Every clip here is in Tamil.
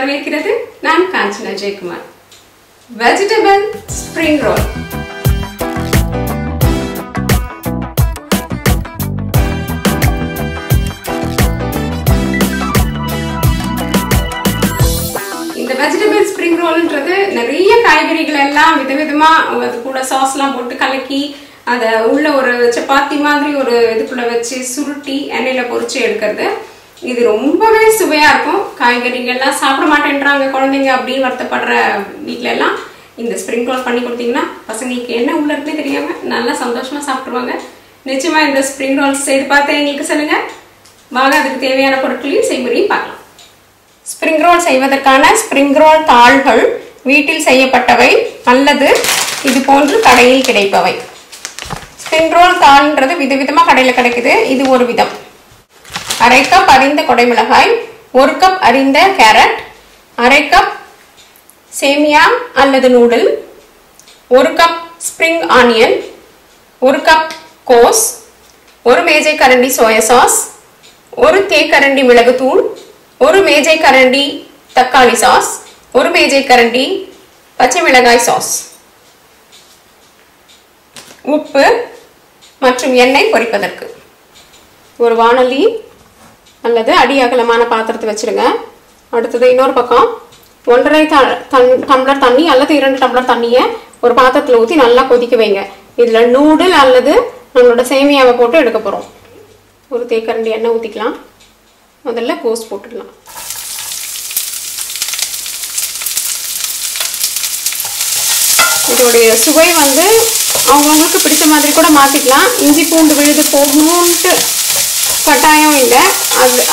வரவேற்கிறது. நான் Kanchana Jayakumar. Vegetable spring roll. இந்த வெஜிடபிள் ஸ்ப்ரிங் ரோல்ன்றது நிறைய காய்கறிகள் எல்லாம் விதவிதமா அது கூட சாஸ்லாம் போட்டு கலக்கி அதை உள்ள ஒரு சப்பாத்தி மாதிரி ஒரு இதுக்குள்ள வச்சு சுருட்டி எண்ணெயில பொரிச்சு எடுக்கிறது. இது ரொம்பவே சுவையா இருக்கும். காய்கறிகள்லாம் சாப்பிட மாட்டேன்றாங்க குழந்தைங்க அப்படின்னு வருத்தப்படுற வீட்டுல எல்லாம் இந்த ஸ்ப்ரிங் ரோல் பண்ணி கொடுத்தீங்கன்னா பசங்களுக்கு என்ன உள்ள இருக்குன்னு தெரியாம நல்லா சந்தோஷமா சாப்பிடுவாங்க. நிச்சயமா இந்த ஸ்ப்ரிங் ரோல் செய்து பார்த்து எங்களுக்கு சொல்லுங்க. வாங்க அதுக்கு தேவையான பொருட்களையும் செய்முறையும் பார்க்கலாம். ஸ்ப்ரிங் ரோல் செய்வதற்கான ஸ்ப்ரிங் ரோல் தாள்கள் வீட்டில் செய்யப்பட்டவை அல்லது இது போன்று கடையில் கிடைப்பவை. ஸ்ப்ரிங் ரோல் தாள்ன்றது விதவிதமா கடையில கிடைக்குது. இது ஒரு விதம். அரை கப் அரிந்த குடைமிளகாய், 1 கப் அரிந்த கேரட், அரை கப் சேமியா அல்லது noodle, 1 cup spring onion, 1 cup கோஸ், 1 மேஜை கரண்டி சோயா சாஸ், 1 தேக்கரண்டி மிளகுத்தூள், 1 மேஜை கரண்டி தக்காளி சாஸ், 1 மேஜை கரண்டி பச்சை மிளகாய் சாஸ், உப்பு மற்றும் எண்ணெய் பொரிப்பதற்கு. ஒரு வாணலி அல்லது அடி அகலமான பாத்திரத்தை வச்சிருங்க. அடுத்தது இன்னொரு பக்கம் 1.5 டம்ளர் தண்ணி அல்லது 2 டம்ளர் தண்ணியை ஒரு பாத்திரத்தில் ஊற்றி நல்லா கொதிக்க வைங்க. இதில் நூடுல் அல்லது நம்மளோட சேமியாவை போட்டு எடுக்க போகிறோம். ஒரு தேக்கரண்டி எண்ணெய் ஊற்றிக்கலாம். முதல்ல கோஸ் போட்டுடலாம். இதோடைய சுவை அவங்கவுங்களுக்கு பிடிச்ச மாதிரி கூட மாற்றிக்கலாம். இஞ்சி பூண்டு விழுது போகணுன்ட்டு கட்டாயம் இல்லை.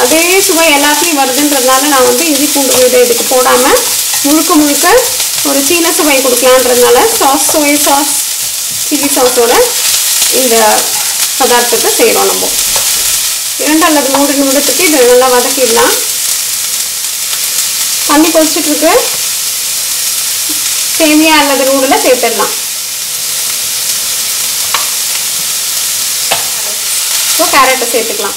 அதே சுவை எல்லாத்தையும் வருதுன்றதுனால நான் இஞ்சி பூண்டு விழுது இதுக்கு போடாமல் முழுக்க ஒரு சீன சுவை கொடுக்கலான்றதுனால சோயா சாஸ் சில்லி சாஸோட இந்த பதார்த்தத்தை செய்கிறோம். நம்ம 2 அல்லது 3 நிமிடத்துக்கு இதை நல்லா வதக்கிடலாம். தண்ணி கொதிச்சுட்டு சேமியா அல்லது நூடுல சேர்த்துடலாம். இப்போ கேரட்டை சேர்த்துக்கலாம்.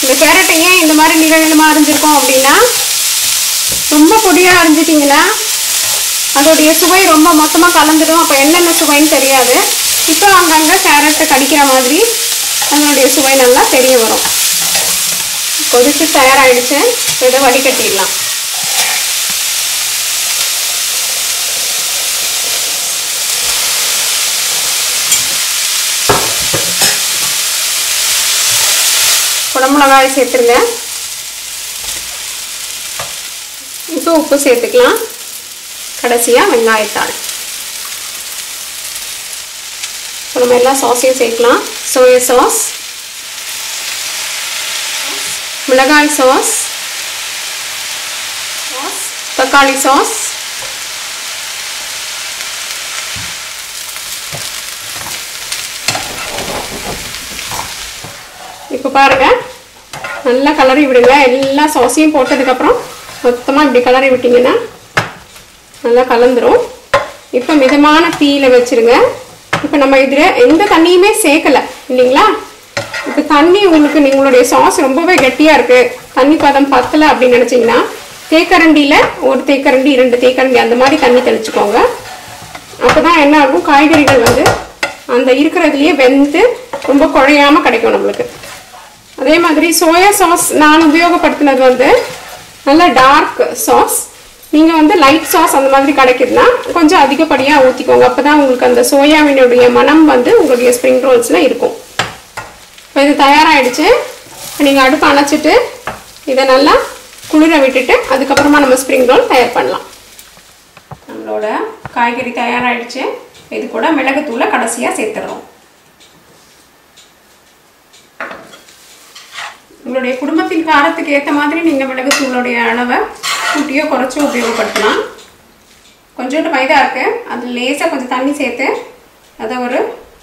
இந்த கேரட்டை ஏன் இந்த மாதிரி நீளமா அரிஞ்சிருக்கோம் அப்படின்னா, ரொம்ப பொடியாக அரிஞ்சிட்டிங்கன்னா அதோடைய சுவை ரொம்ப மொத்தமாக கலந்துடும். அப்போ என்னென்ன சுவைன்னு தெரியாது. இப்போ அங்கங்கே கேரட்டை கடிக்கிற மாதிரி அதனுடைய சுவை நல்லா தெரிய வரும். கொதிச்சு தயாராகிடுச்சு. இதை வடிகட்டிடலாம். குடமிளகாய் சேர்த்துருங்க. இப்போ உப்பு சேர்த்துக்கலாம். கடைசியாக வெங்காயத்தாள். இப்போ நம்ம எல்லா சாஸையும் சேர்க்கலாம். சோயா சாஸ், மிளகாய் சாஸ், தக்காளி சாஸ், இப்போ பாருங்க நல்லா கலரி விடுங்க. எல்லா சாஸையும் போட்டதுக்கப்புறம் மொத்தமாக இப்படி கலரி விட்டிங்கன்னா நல்லா கலந்துரும். இப்போ மிதமான தீயில வச்சுருங்க. இப்போ நம்ம இதில் எந்த தண்ணியுமே சேர்க்கலை இல்லைங்களா. இப்போ தண்ணி உங்களுடைய சாஸ் ரொம்பவே கெட்டியாக இருக்குது, தண்ணி பதம் பத்தலை அப்படின்னு நினச்சிங்கன்னா தேக்கரண்டியில் 1 தேக்கரண்டி 2 தேக்கரண்டி அந்த மாதிரி தண்ணி தெளிச்சுக்கோங்க. அப்போ தான் என்ன ஆகும், காய்கறிகள் அந்த இருக்கிறதுலையே வெந்து ரொம்ப குழையாமல் கிடைக்கும் நம்மளுக்கு. அதே மாதிரி சோயா சாஸ் நான் உபயோகப்படுத்தினது நல்ல டார்க் சாஸ். நீங்கள் லைட் சாஸ் அந்த மாதிரி கிடைக்குதுன்னா கொஞ்சம் அதிகப்படியாக ஊற்றிக்கோங்க. அப்போ தான் உங்களுக்கு அந்த சோயாவினுடைய மனம் உங்களுடைய ஸ்ப்ரிங் ரோல்ஸில் இருக்கும். இப்போ இது தயாராகிடுச்சு. நீங்கள் அடுப்பு அணைச்சிட்டு இதை நல்லா குளிர விட்டுட்டு அதுக்கப்புறமா நம்ம ஸ்ப்ரிங் ரோல் தயார் பண்ணலாம். நம்மளோட காய்கறி தயாராகிடுச்சு. இது கூட மிளகுத்தூளை கடைசியாக சேர்த்துடுறோம். உங்களுடைய குடும்பத்தின் காரத்துக்கு ஏற்ற மாதிரி நீங்கள் மிளகுத்தூளுடைய அளவை கூட்டியோ குறைச்சோ உபயோகப்படுத்தலாம். கொஞ்சோண்டு மைதா இருக்கு, அதில் லேசாக கொஞ்சம் தண்ணி சேர்த்து அதை ஒரு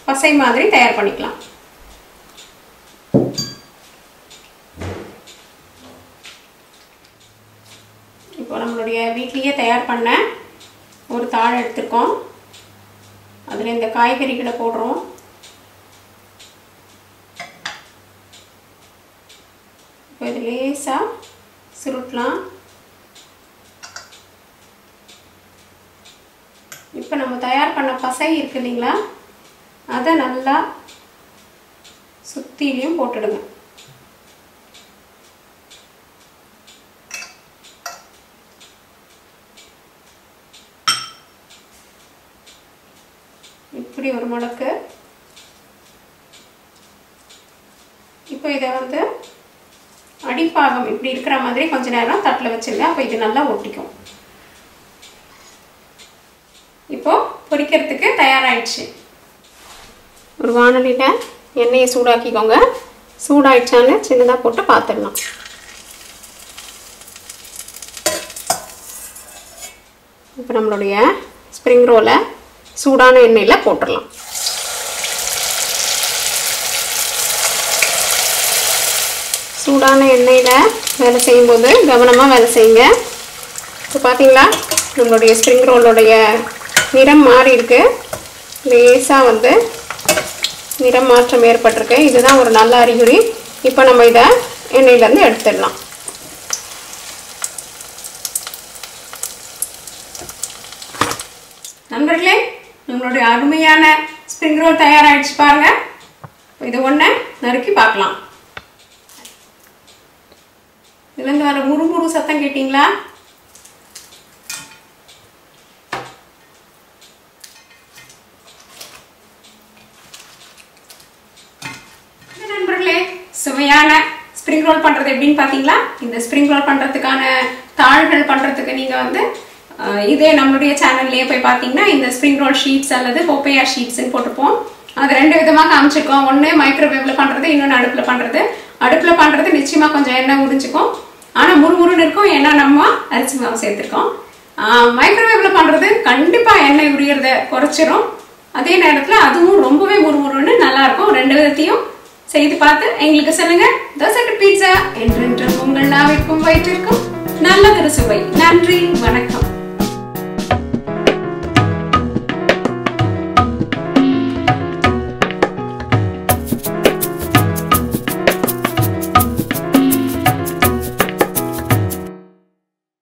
பசை மாதிரி தயார் பண்ணிக்கலாம். இப்போ நம்மளுடைய வீட்லேயே தயார் பண்ண ஒரு தாள் எடுத்துருக்கோம். அதில் இந்த காய்கறிகளை போடுறோம். இப்போ இது லேசாக சுருட்டலாம். இப்போ நம்ம தயார் பண்ண பசை இருக்கு இல்லைங்களா, அதை நல்லா சுத்திலையும் போட்டுடுங்க. இப்படி ஒரு மடக்கு. இப்போ இதை வந்து அடிப்பாகம் இப்படி இருக்கிற மாதிரி கொஞ்ச நேரம் தட்டில் வச்சுருங்க. அப்போ இது நல்லா ஒட்டிக்கும். இப்போ பொரிக்கிறதுக்கு தயாராகிடுச்சு. ஒரு வாணலியில் எண்ணெயை சூடாக்கிக்கோங்க. சூடாயிடுச்சான்னு சின்னதாக போட்டு பார்த்துடலாம். இப்போ நம்மளுடைய ஸ்ப்ரிங் ரோலை சூடான எண்ணெயில் போட்டுடலாம். சூடான எண்ணெயில் வேலை செய்யும்போது கவனமாக வேலை செய்யுங்க. இப்போ பார்த்தீங்களா, நம்மளுடைய ஸ்ப்ரிங் ரோலுடைய நிறம் மாறி இருக்கு. லேசாக வந்து நிறம் மாற்றம் ஏற்பட்டிருக்கு. இதுதான் ஒரு நல்ல அறிகுறி. இப்போ நம்ம இதை எண்ணெயிலேருந்து எடுத்துடலாம். நண்பர்களே, நம்மளுடைய அருமையான ஸ்ப்ரிங் ரோல் தயாராகிடுச்சு பாருங்க. இதை ஒன்று நறுக்கி பார்க்கலாம். இதுலேருந்து வர முறுமுறு சத்தம் கேட்டிங்களா? நண்பர்களே, சுவையான ஸ்ப்ரிங் ரோல் பண்ணுறது எப்படின்னு பார்த்தீங்களா? இந்த ஸ்ப்ரிங் ரோல் பண்ணுறதுக்கான தாள்கள் பண்ணுறதுக்கு நீங்கள் வந்து இதே நம்மளுடைய சேனல்லையே போய் பார்த்தீங்கன்னா இந்த ஸ்ப்ரிங் ரோல் ஷீட்ஸ் அல்லது போப்பையா ஷீட்ஸ்ன்னு போட்டுப்போம். அது ரெண்டு விதமாக காமிச்சிருக்கோம். ஒன்று மைக்ரோவேவில் பண்ணுறது, இன்னொன்று அடுப்பில் பண்ணுறது. அடுப்பில் பண்ணுறது நிச்சயமாக கொஞ்சம் எண்ணெய் உறிஞ்சிக்கும், ஆனால் முறுமுறுன்னு இருக்கும். ஏன்னா நம்ம அரிசி மாவு சேர்த்துருக்கோம். மைக்ரோவேவில் பண்ணுறது கண்டிப்பாக எண்ணெய் உரியறதை குறைச்சிரும். அதே நேரத்தில் அதுவும் ரொம்பவே முறுமுறுன்னு நல்லாயிருக்கும். ரெண்டு விதத்தையும் செய்து பார்த்து எங்களுக்கு சொல்லுங்க. தோசை பீட்சா என்றென்றும் உங்கள் நாவிற்கும் வயிற்றிற்கும் நல்ல சுவை. நன்றி, வணக்கம்.